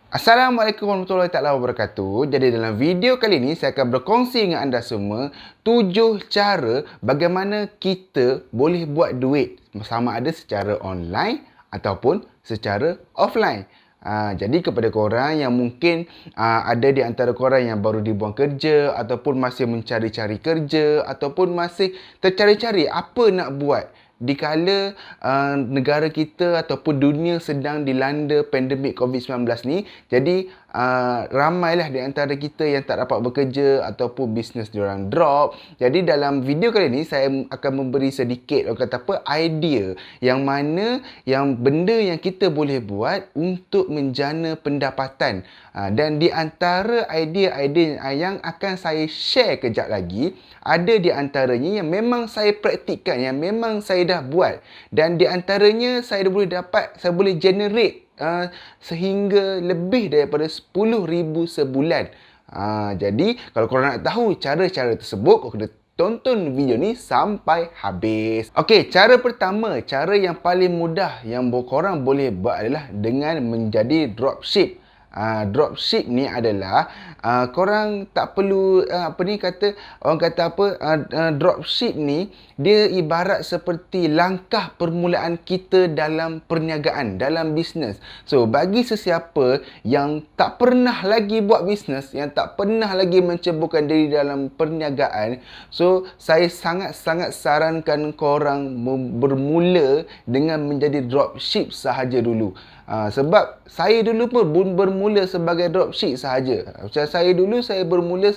Assalamualaikum warahmatullahi taala wabarakatuh. Jadi dalam video kali ini saya akan berkongsi dengan anda semua 7 cara bagaimana kita boleh buat duit sama ada secara online ataupun secara offline. Jadi kepada korang yang mungkin ada di antara korang yang baru dibuang kerja ataupun masih mencari-cari kerja ataupun masih tercari-cari apa nak buat dikala negara kita ataupun dunia sedang dilanda pandemik COVID-19 ni. Jadi ramailah di antara kita yang tak dapat bekerja ataupun bisnes diorang drop. Jadi dalam video kali ni saya akan memberi sedikit orang kata apa idea yang mana yang benda yang kita boleh buat untuk menjana pendapatan. Dan di antara idea-idea yang akan saya share kejap lagi, ada di antaranya yang memang saya praktikkan, yang memang saya dah buat, dan di antaranya saya boleh generate sehingga lebih daripada 10,000 sebulan. Jadi kalau korang nak tahu cara-cara tersebut, korang kena tonton video ni sampai habis. Okey, cara pertama, cara yang paling mudah yang korang boleh buat adalah dengan menjadi dropship. Dropship ni adalah korang tak perlu dropship ni dia ibarat seperti langkah permulaan kita dalam perniagaan, dalam bisnes. So bagi sesiapa yang tak pernah lagi buat bisnes, yang tak pernah lagi menceburkan diri dalam perniagaan, so saya sangat-sangat sarankan korang bermula dengan menjadi dropship sahaja dulu. Sebab saya dulu pun bermula sebagai dropship sahaja. Macam saya dulu, saya bermula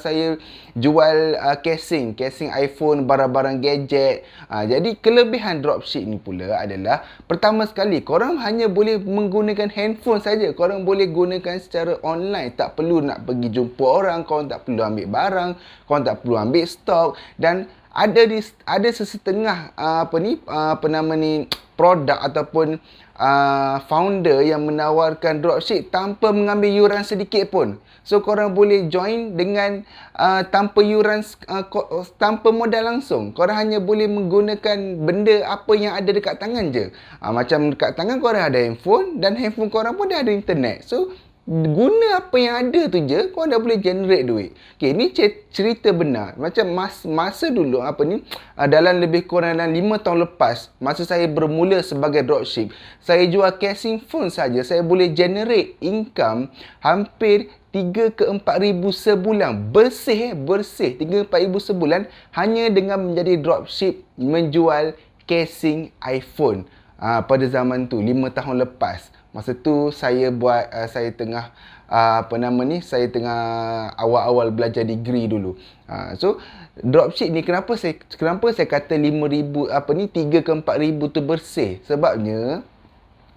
saya jual casing iPhone, barang-barang gadget. Jadi kelebihan dropship ni pula adalah, pertama sekali korang hanya boleh menggunakan handphone saja. Korang boleh gunakan secara online, tak perlu nak pergi jumpa orang, korang tak perlu ambil barang, korang tak perlu ambil stok. Dan ada sesetengah produk ataupun founder yang menawarkan dropship tanpa mengambil yuran sedikit pun. So korang boleh join dengan tanpa yuran, tanpa modal langsung. Korang hanya boleh menggunakan benda apa yang ada dekat tangan je. Macam dekat tangan korang ada handphone, dan handphone korang pun dah ada internet. So guna apa yang ada tu je, korang dah boleh generate duit. Okay, ni cerita benar. Macam masa dulu dalam lebih kurang dalam 5 tahun lepas, masa saya bermula sebagai dropship, saya jual casing phone saja, saya boleh generate income hampir 3 ke 4 ribu sebulan. Bersih 3 4 ribu sebulan hanya dengan menjadi dropship menjual casing iPhone. Pada zaman tu 5 tahun lepas. Masa tu saya buat saya tengah saya tengah awal-awal belajar degree dulu. So dropship ni kenapa saya kata 5,000 3 ke 4 ribu tu bersih? Sebabnya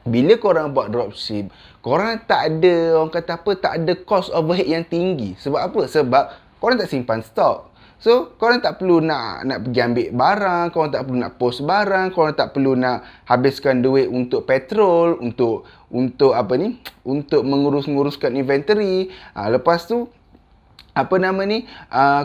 bila korang buat dropship, korang tak ada cost overhead yang tinggi. Sebab apa? Sebab korang tak simpan stok. So, korang tak perlu nak pergi ambil barang, korang tak perlu nak post barang, korang tak perlu nak habiskan duit untuk petrol, untuk menguruskan inventory. Lepas tu,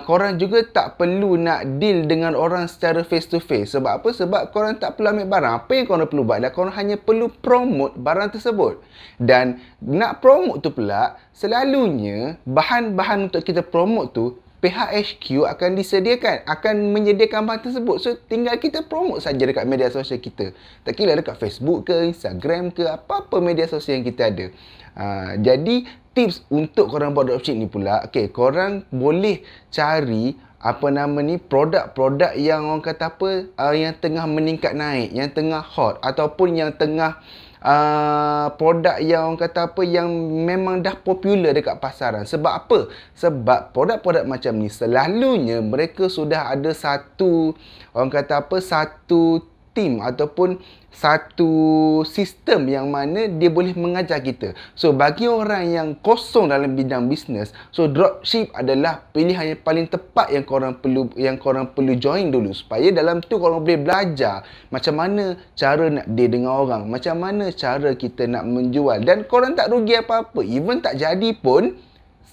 korang juga tak perlu nak deal dengan orang secara face to face. Sebab apa? Sebab korang tak perlu ambil barang. Apa yang korang perlu buat adalah korang hanya perlu promote barang tersebut. Dan nak promote tu pula, selalunya bahan-bahan untuk kita promote tu, pihak HQ akan menyediakan bahan tersebut. So tinggal kita promote saja dekat media sosial kita. Tak kira dekat Facebook ke, Instagram ke, apa-apa media sosial yang kita ada. Jadi tips untuk korang buat dropship ni pula, korang boleh cari produk-produk yang orang kata yang tengah meningkat naik, yang tengah hot, ataupun yang tengah produk yang orang kata yang memang dah popular dekat pasaran. Sebab apa? Sebab produk-produk macam ni selalunya mereka sudah ada satu team ataupun satu sistem yang mana dia boleh mengajar kita. So bagi orang yang kosong dalam bidang bisnes, so dropship adalah pilihan yang paling tepat yang korang perlu join dulu, supaya dalam tu korang boleh belajar macam mana cara nak deal dengan orang, macam mana cara kita nak menjual, dan korang tak rugi apa-apa. Even tak jadi pun,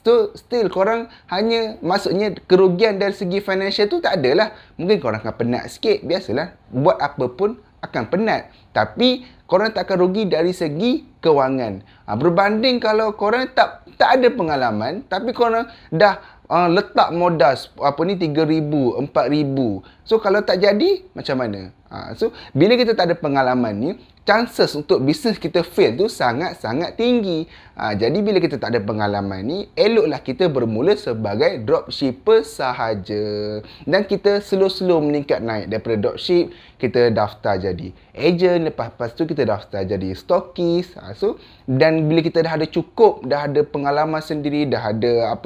so still korang hanya, maksudnya kerugian dari segi financial tu tak adalah. Mungkin korang akan penat sikit, biasalah. Buat apa pun akan penat. Tapi korang tak akan rugi dari segi kewangan. Berbanding kalau korang tak ada pengalaman, tapi korang dah letak modal 3,000, 4,000. So kalau tak jadi, macam mana? So bila kita tak ada pengalaman ni, chances untuk bisnes kita fail tu sangat-sangat tinggi. Jadi bila kita tak ada pengalaman ni, eloklah kita bermula sebagai dropshipper sahaja. Dan kita slow-slow meningkat naik. Daripada dropship, kita daftar jadi agent. Lepas tu kita daftar jadi stockist. Dan bila kita dah ada cukup, dah ada pengalaman sendiri, dah ada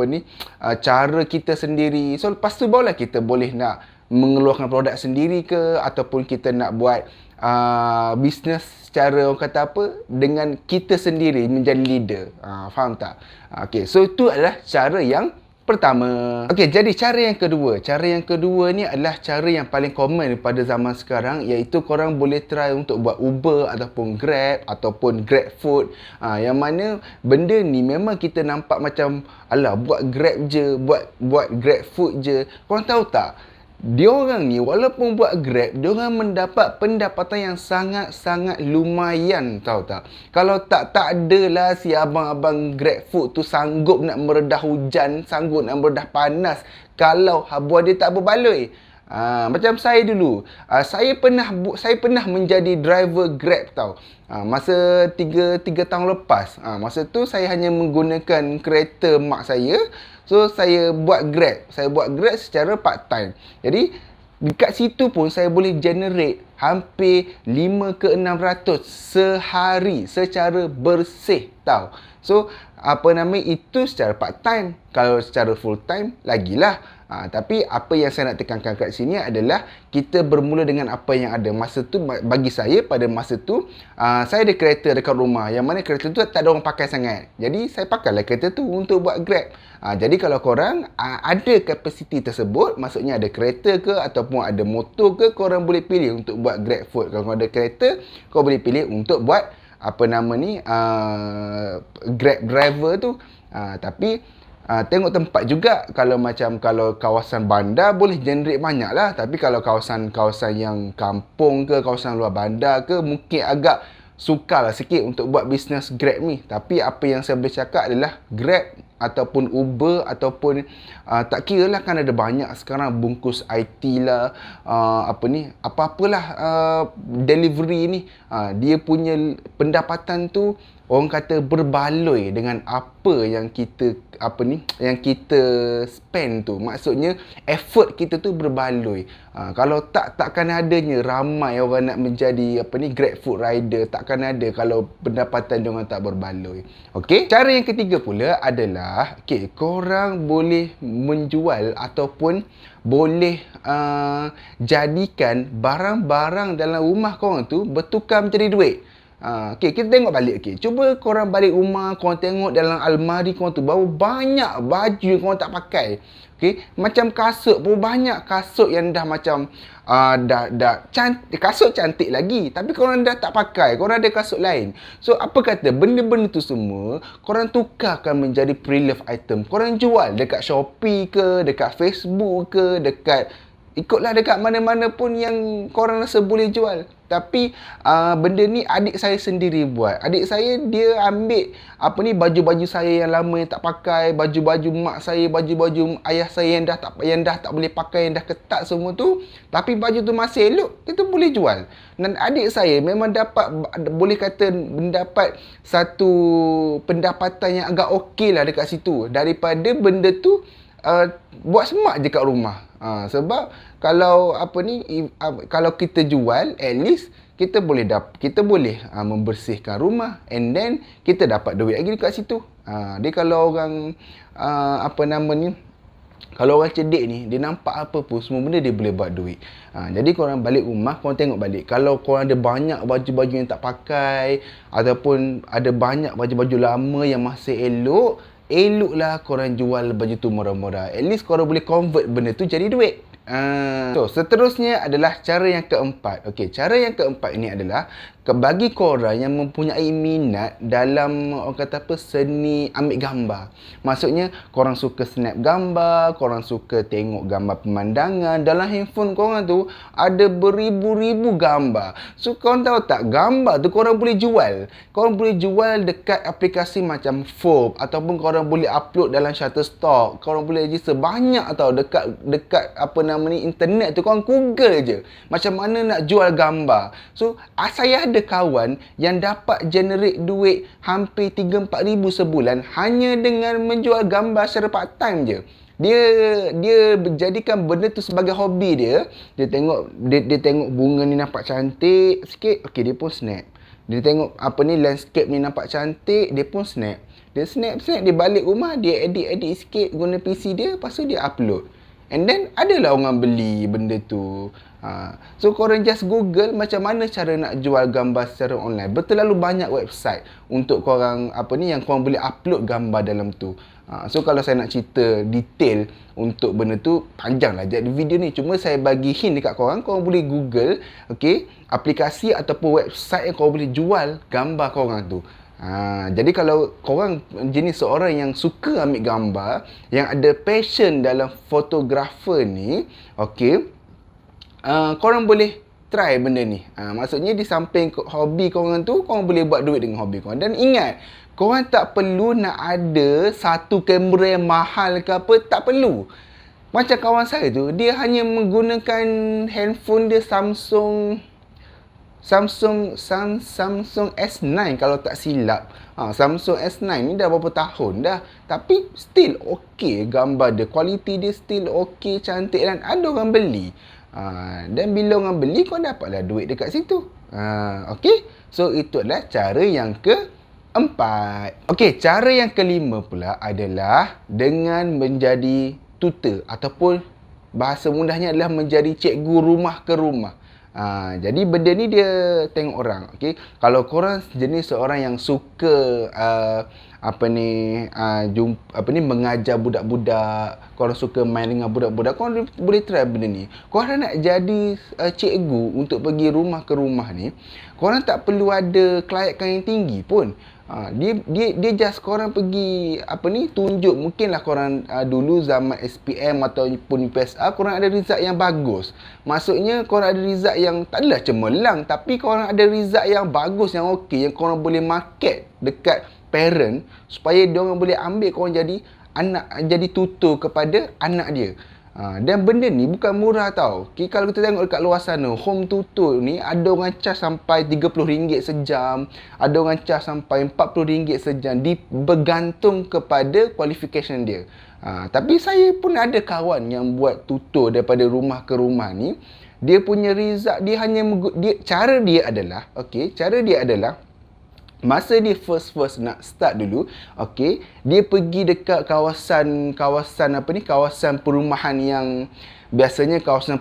cara kita sendiri. So lepas tu barulah kita boleh nak mengeluarkan produk sendiri ke, ataupun kita nak buat bisnes secara orang kata dengan kita sendiri menjadi leader. Faham tak? Okay, so itu adalah cara yang pertama. Okay, jadi cara yang kedua. Cara yang kedua ni adalah cara yang paling common pada zaman sekarang, iaitu korang boleh try untuk buat Uber ataupun Grab ataupun GrabFood. Yang mana benda ni memang kita nampak macam alah, buat Grab je, buat GrabFood je. Korang tahu tak? Diorang ni walaupun buat Grab, diorang mendapat pendapatan yang sangat-sangat lumayan, tahu tak? Kalau tak adalah si abang-abang GrabFood tu sanggup nak meredah hujan, sanggup nak meredah panas kalau habuah dia tak berbaloi. Macam saya dulu, saya pernah menjadi driver Grab, tau. Masa 3 tahun lepas. Masa tu saya hanya menggunakan kereta mak saya. So saya buat Grab. Saya buat Grab secara part time. Jadi dekat situ pun saya boleh generate hampir 5 ke 600 sehari secara bersih, tau. So itu secara part time. Kalau secara full time lagilah. Tapi apa yang saya nak tekankan kat sini adalah kita bermula dengan apa yang ada. Masa tu, bagi saya pada masa tu, saya ada kereta dekat rumah, yang mana kereta tu tak ada orang pakai sangat. Jadi saya pakailah kereta tu untuk buat Grab. Jadi kalau korang ada kapasiti tersebut, maksudnya ada kereta ke ataupun ada motor ke, korang boleh pilih untuk buat GrabFood. Kalau korang ada kereta, korang boleh pilih untuk buat Grab driver tu. Tapi tengok tempat juga. Kalau kawasan bandar boleh generate banyak lah. Tapi kalau kawasan yang kampung ke, kawasan luar bandar ke, mungkin agak sukar lah sikit untuk buat bisnes Grab ni. Tapi apa yang saya boleh cakap adalah Grab ataupun Uber ataupun tak kira lah, kan ada banyak sekarang bungkus IT lah, apa-apalah delivery ni, dia punya pendapatan tu orang kata berbaloi dengan apa yang kita spend tu. Maksudnya effort kita tu berbaloi. Kalau takkan adanya ramai orang nak menjadi GrabFood rider, takkan ada kalau pendapatan diorang tak berbaloi. Okey, cara yang ketiga pula adalah korang boleh menjual ataupun boleh jadikan barang-barang dalam rumah korang tu bertukar menjadi duit. Kita tengok balik. Cuba korang balik rumah, korang tengok dalam almari korang tu baru banyak baju yang korang tak pakai. Macam kasut pun banyak kasut yang dah macam dah cantik, kasut cantik lagi, tapi korang dah tak pakai, korang ada kasut lain. So apa kata benda-benda tu semua korang tukarkan menjadi pre-love item. Korang jual dekat Shopee ke, dekat Facebook ke, ikutlah dekat mana-mana pun yang korang rasa boleh jual. Tapi benda ni adik saya sendiri buat. Adik saya dia ambil baju-baju saya yang lama yang tak pakai, baju-baju mak saya, baju-baju ayah saya yang dah tak boleh pakai, yang dah ketat semua tu, tapi baju tu masih elok, kita boleh jual. Dan adik saya memang boleh kata mendapat satu pendapatan yang agak okey lah dekat situ, daripada benda tu buat semak je kat rumah. Sebab kalau kalau kita jual, at least kita boleh membersihkan rumah, and then kita dapat duit lagi dekat situ. Dia kalau orang kalau orang cerdik ni, dia nampak apa pun, semua benda dia boleh buat duit. Jadi korang balik rumah, korang tengok balik. Kalau korang ada banyak baju-baju yang tak pakai, ataupun ada banyak baju-baju lama yang masih eloklah korang jual baju tu murah-murah. At least korang boleh convert benda tu jadi duit. Seterusnya adalah cara yang keempat. Okey, cara yang keempat ini adalah bagi korang yang mempunyai minat dalam orang kata apa, seni ambil gambar. Maksudnya korang suka snap gambar, korang suka tengok gambar pemandangan. Dalam handphone korang tu ada beribu-ribu gambar. So korang tahu tak, gambar tu korang boleh jual. Korang boleh jual dekat aplikasi macam Forbes, ataupun korang boleh upload dalam Shutterstock. Korang boleh register banyak tau dekat apa nama ni, internet tu. Korang Google je macam mana nak jual gambar. So saya ada kawan yang dapat generate duit hampir 3-4 ribu sebulan hanya dengan menjual gambar secara part time je. Dia jadikan benda tu sebagai hobi dia. Dia tengok bunga ni nampak cantik sikit, okey dia pun snap. Dia tengok apa ni, landscape ni nampak cantik, dia pun snap. Dia snap, dia balik rumah, dia edit sikit guna PC dia, lepas tu dia upload. And then adalah orang beli benda tu. So korang just Google macam mana cara nak jual gambar secara online. Berterlalu banyak website untuk korang apa ni, yang korang boleh upload gambar dalam tu. So kalau saya nak cerita detail untuk benda tu, panjang lah jadi video ni. Cuma saya bagi hint dekat korang, korang boleh Google, okay, aplikasi ataupun website yang korang boleh jual gambar korang tu. Jadi kalau korang jenis seorang yang suka ambil gambar, yang ada passion dalam fotografer ni, okay, korang boleh try benda ni. Maksudnya di samping hobi korang tu, korang boleh buat duit dengan hobi korang. Dan ingat, korang tak perlu nak ada satu kamera yang mahal ke apa, tak perlu. Macam kawan saya tu, dia hanya menggunakan handphone dia Samsung S9 kalau tak silap. Samsung S9 ni dah berapa tahun dah, tapi still okey gambar dia, kualiti dia still okey, cantik, dan ada orang beli. Dan bila orang beli, kau dapatlah duit dekat situ. Okey, so itu adalah cara yang keempat. Okey, cara yang kelima pula adalah dengan menjadi tutor, ataupun bahasa mudahnya adalah menjadi cikgu rumah ke rumah. Jadi benda ni dia tengok orang. Okay? Kalau korang jenis seorang yang suka mengajar budak-budak, korang suka main dengan budak-budak, korang boleh try benda ni. Korang nak jadi cikgu untuk pergi rumah ke rumah ni, korang tak perlu ada kelayakan yang tinggi pun. Dia just korang pergi tunjuk. Mungkinlah korang dulu zaman SPM ataupun UPSR, korang ada result yang bagus. Maksudnya korang ada result yang tak adalah cemerlang, tapi korang ada result yang bagus, yang okey, yang korang boleh market dekat parent supaya diorang boleh ambil korang jadi tutor kepada anak dia. Dan benda ni bukan murah tau. Okay, kalau kita tengok dekat luar sana, home tutor ni ada orang charge sampai RM30 sejam, ada orang charge sampai RM40 sejam, bergantung kepada qualification dia. Tapi saya pun ada kawan yang buat tutor daripada rumah ke rumah ni. Dia punya result, cara dia adalah masa dia first nak start dulu, okey, dia pergi dekat kawasan perumahan yang biasanya kawasan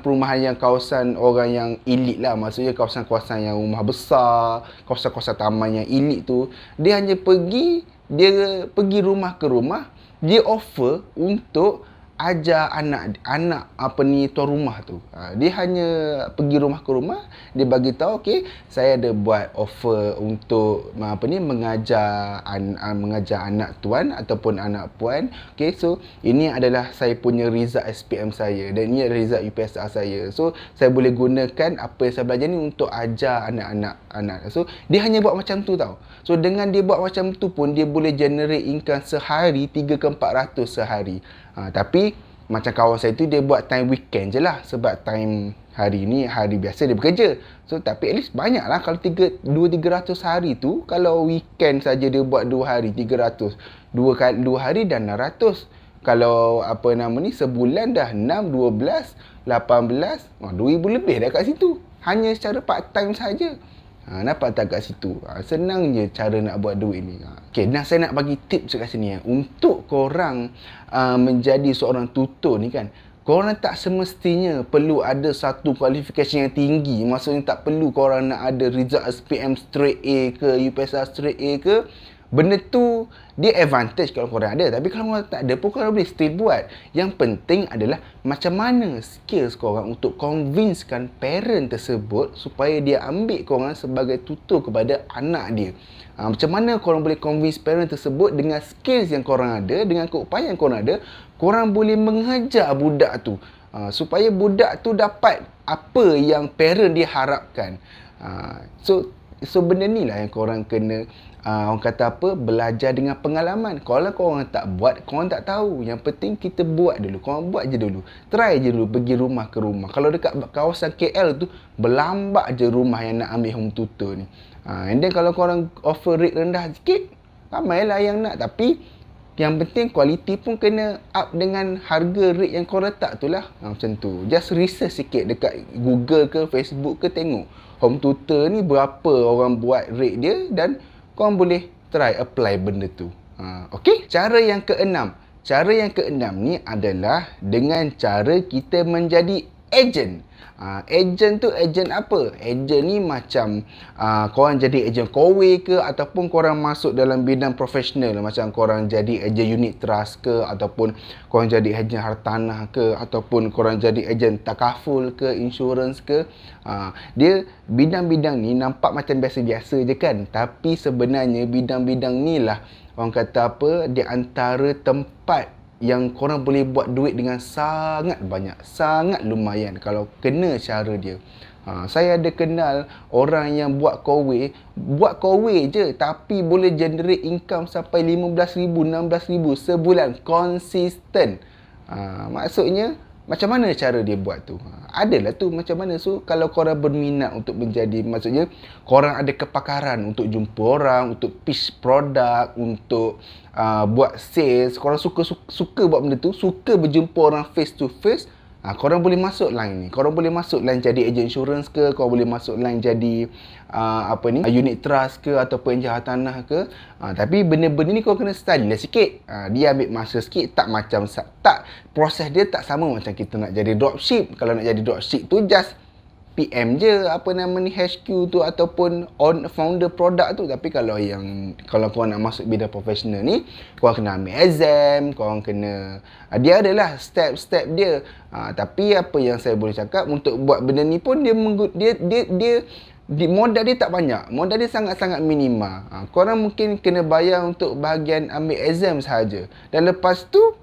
orang yang elit lah. Maksudnya kawasan yang rumah besar, kawasan taman yang elit tu. Dia pergi rumah ke rumah, dia offer untuk ajar anak tuan rumah tu. Dia hanya pergi rumah ke rumah, dia bagi tahu, okey, saya ada buat offer untuk mengajar anak tuan ataupun anak puan. Okey, so ini adalah saya punya result SPM saya, dan ini adalah result UPSR saya. So saya boleh gunakan apa yang saya belajar ni untuk ajar anak. So dia hanya buat macam tu tau. So dengan dia buat macam tu pun, dia boleh generate income sehari 3 ke 400 sehari. Tapi macam kawan saya tu, dia buat time weekend je lah, sebab time hari ni hari biasa dia bekerja. So tapi at least banyak lah. Kalau 200-300 hari tu, kalau weekend saja dia buat 2 hari 300, 2 hari dah 600. Kalau sebulan dah 6, 12, 18, 2,000 lebih dah kat situ, hanya secara part time saja. Nampak tak kat situ? Senang je cara nak buat duit ni. Okay, dan saya nak bagi tips kat sini. Untuk korang menjadi seorang tutor ni kan, korang tak semestinya perlu ada satu qualification yang tinggi. Maksudnya tak perlu korang nak ada result SPM straight A ke, UPSR straight A ke. benda tu dia advantage kalau korang ada. Tapi kalau korang tak ada pun korang boleh still buat. Yang penting adalah macam mana skills korang untuk convincekan parent tersebut supaya dia ambil korang sebagai tutor kepada anak dia. Macam mana korang boleh convince parent tersebut dengan skills yang korang ada, dengan keupayaan yang korang ada, korang boleh mengajar budak tu. Supaya budak tu dapat apa yang parent dia harapkan. So benda ni lah yang korang kena orang kata apa, belajar dengan pengalaman. Kalau korang tak buat, korang tak tahu. Yang penting kita buat dulu. Korang buat je dulu. Try je dulu pergi rumah ke rumah. Kalau dekat kawasan KL tu, berlambak je rumah yang nak ambil home tutor ni. And then kalau korang offer rate rendah sikit, ramailah yang nak. Tapi yang penting kualiti pun kena up dengan harga rate yang korang letak tu lah. Macam tu. Just research sikit dekat Google ke Facebook ke, tengok home tutor ni berapa orang buat rate dia, dan korang boleh try apply benda tu. Okay? Cara yang keenam. Cara yang keenam ni adalah dengan cara kita menjadi agent. Agent tu agent apa? Agent ni macam korang jadi agent kowe ke, ataupun korang masuk dalam bidang profesional, macam korang jadi agent unit trust ke, ataupun korang jadi agent hartanah ke, ataupun korang jadi agent takaful ke, insurance ke. Dia bidang-bidang ni nampak macam biasa-biasa je kan, tapi sebenarnya bidang-bidang ni lah orang kata apa, di antara tempat yang korang boleh buat duit dengan sangat banyak, sangat lumayan kalau kena cara dia. Saya ada kenal orang yang buat kowe je tapi boleh generate income sampai 15,000, 16,000 sebulan konsisten. Maksudnya macam mana cara dia buat tu? Adalah tu macam mana. So kalau korang berminat untuk menjadi, maksudnya korang ada kepakaran untuk jumpa orang, untuk pitch produk, untuk buat sales, korang suka buat benda tu, suka berjumpa orang face to face, korang boleh masuk line ni. Korang boleh masuk line jadi agent insurance ke, korang boleh masuk line jadi unit trust ke, ataupun agent hartanah ke. Tapi benda-benda ni korang kena study lah sikit. Dia ambil masa sikit, proses dia tak sama macam kita nak jadi dropship. Kalau nak jadi dropship tu just PM je HQ tu ataupun founder produk tu. Tapi kalau korang nak masuk bidang profesional ni, korang kena ambil exam, korang kena dia adalah step-step dia. Tapi apa yang saya boleh cakap, untuk buat benda ni pun dia modal dia tak banyak. Modal dia sangat-sangat minima. Korang mungkin kena bayar untuk bahagian ambil exam sahaja. Dan lepas tu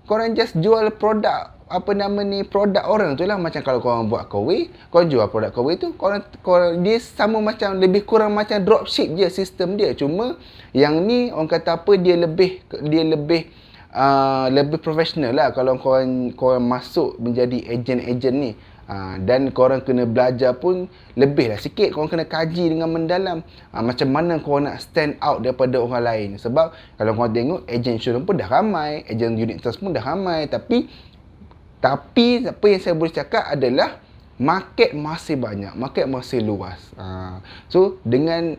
korang just jual produk produk orang tu lah. Macam kalau korang buat kowe, korang jual produk kowe tu, korang dia sama macam, lebih kurang macam dropship je sistem dia. Cuma yang ni orang kata apa, dia lebih profesional lah kalau korang masuk menjadi ejen-ejen ni. Dan korang kena belajar pun lebih lah sikit. Korang kena kaji dengan mendalam macam mana korang nak stand out daripada orang lain. Sebab kalau korang tengok, ejen insurance pun dah ramai, ejen unit trust pun dah ramai, tapi apa yang saya boleh cakap adalah market masih banyak, market masih luas. So dengan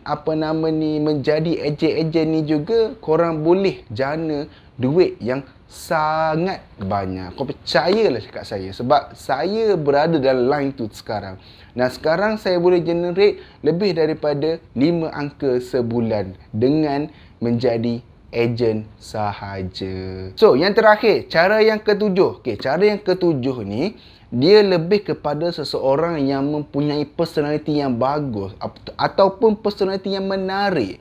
menjadi ejen-ejen ni juga, korang boleh jana duit yang sangat banyak. Kau percayalah cakap saya, sebab saya berada dalam line tu sekarang. Dan sekarang saya boleh generate lebih daripada 5 angka sebulan dengan menjadi ejen sahaja. So, yang terakhir, cara yang ketujuh. Cara yang ketujuh ni, dia lebih kepada seseorang yang mempunyai personality yang bagus ataupun personality yang menarik.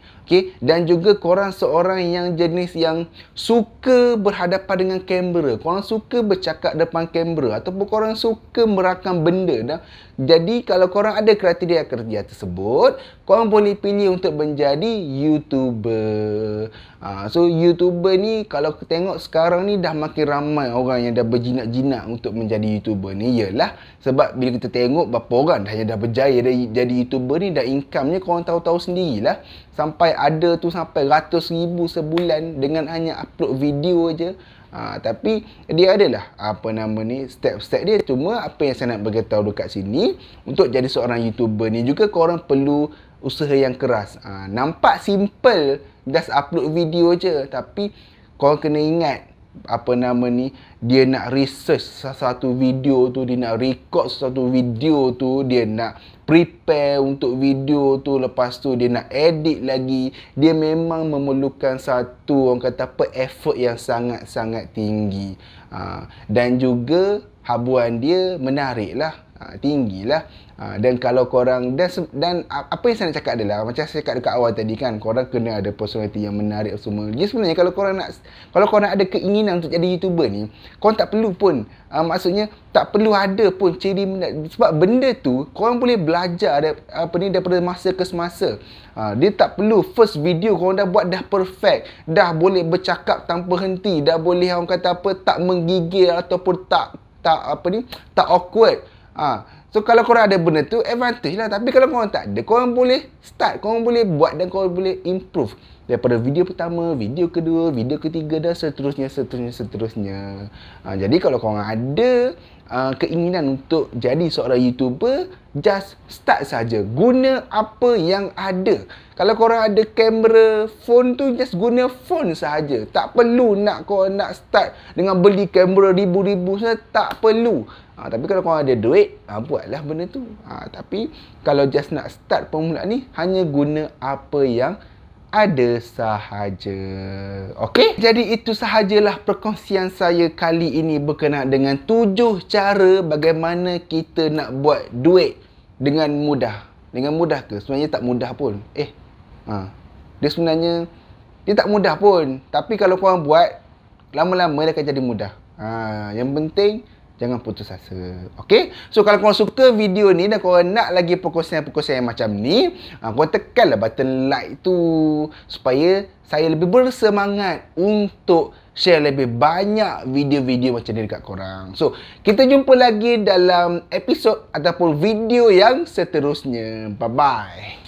Dan juga korang seorang yang jenis yang suka berhadapan dengan kamera. Korang suka bercakap depan kamera, ataupun korang suka merakam benda. Jadi kalau korang ada kriteria kerja tersebut, korang boleh pilih untuk menjadi YouTuber. So YouTuber ni, kalau tengok sekarang ni dah makin ramai orang yang dah berjinak-jinak untuk menjadi YouTuber ni. Yalah, sebab bila kita tengok berapa orang dah berjaya jadi YouTuber ni, dah income-nya korang tahu-tahu sendirilah. Sampai ada tu sampai ratus ribu sebulan dengan hanya upload video je. Tapi dia adalah step-step dia. Cuma apa yang saya nak beritahu dekat sini, untuk jadi seorang YouTuber ni juga korang perlu usaha yang keras. Nampak simple, just upload video je, tapi korang kena ingat dia nak research sesuatu video tu, dia nak record sesuatu video tu, dia nak prepare untuk video tu, lepas tu dia nak edit lagi. Dia memang memerlukan satu, orang kata apa, effort yang sangat-sangat tinggi. Dan juga habuan dia menarik lah, tinggi lah. Dan kalau korang dan apa yang saya nak cakap adalah, macam saya cakap dekat awal tadi kan, korang kena ada personality yang menarik semua. Jadi sebenarnya kalau korang ada keinginan untuk jadi YouTuber ni, korang tak perlu pun maksudnya tak perlu ada pun ciri menarik, sebab benda tu korang boleh belajar daripada masa ke semasa. Dia tak perlu first video korang dah buat dah perfect, dah boleh bercakap tanpa henti, dah boleh orang kata apa, tak menggigil ataupun tak awkward. So kalau korang ada benda tu, advantage lah. Tapi kalau korang tak ada, korang boleh start, korang boleh buat dan korang boleh improve daripada video pertama, video kedua, video ketiga dan seterusnya. Jadi kalau korang ada keinginan untuk jadi seorang YouTuber, just start saja. Guna apa yang ada. Kalau korang ada kamera phone tu, just guna phone sahaja. Tak perlu korang nak start dengan beli kamera ribu-ribu, tak perlu. Tapi kalau korang ada duit, buatlah benda tu. Tapi kalau just nak start permulaan ni, hanya guna apa yang ada sahaja. Okey? Jadi itu sahajalah perkongsian saya kali ini berkenaan dengan 7 cara bagaimana kita nak buat duit dengan mudah. Dengan mudah ke? Sebenarnya tak mudah pun. Dia sebenarnya dia tak mudah pun. Tapi kalau korang buat, lama-lama dia akan jadi mudah. Yang penting jangan putus asa. Okey? So kalau korang suka video ni dan korang nak lagi perkongsian-perkongsian macam ni, korang tekanlah button like tu supaya saya lebih bersemangat untuk share lebih banyak video-video macam ni dekat korang. So, kita jumpa lagi dalam episod ataupun video yang seterusnya. Bye-bye.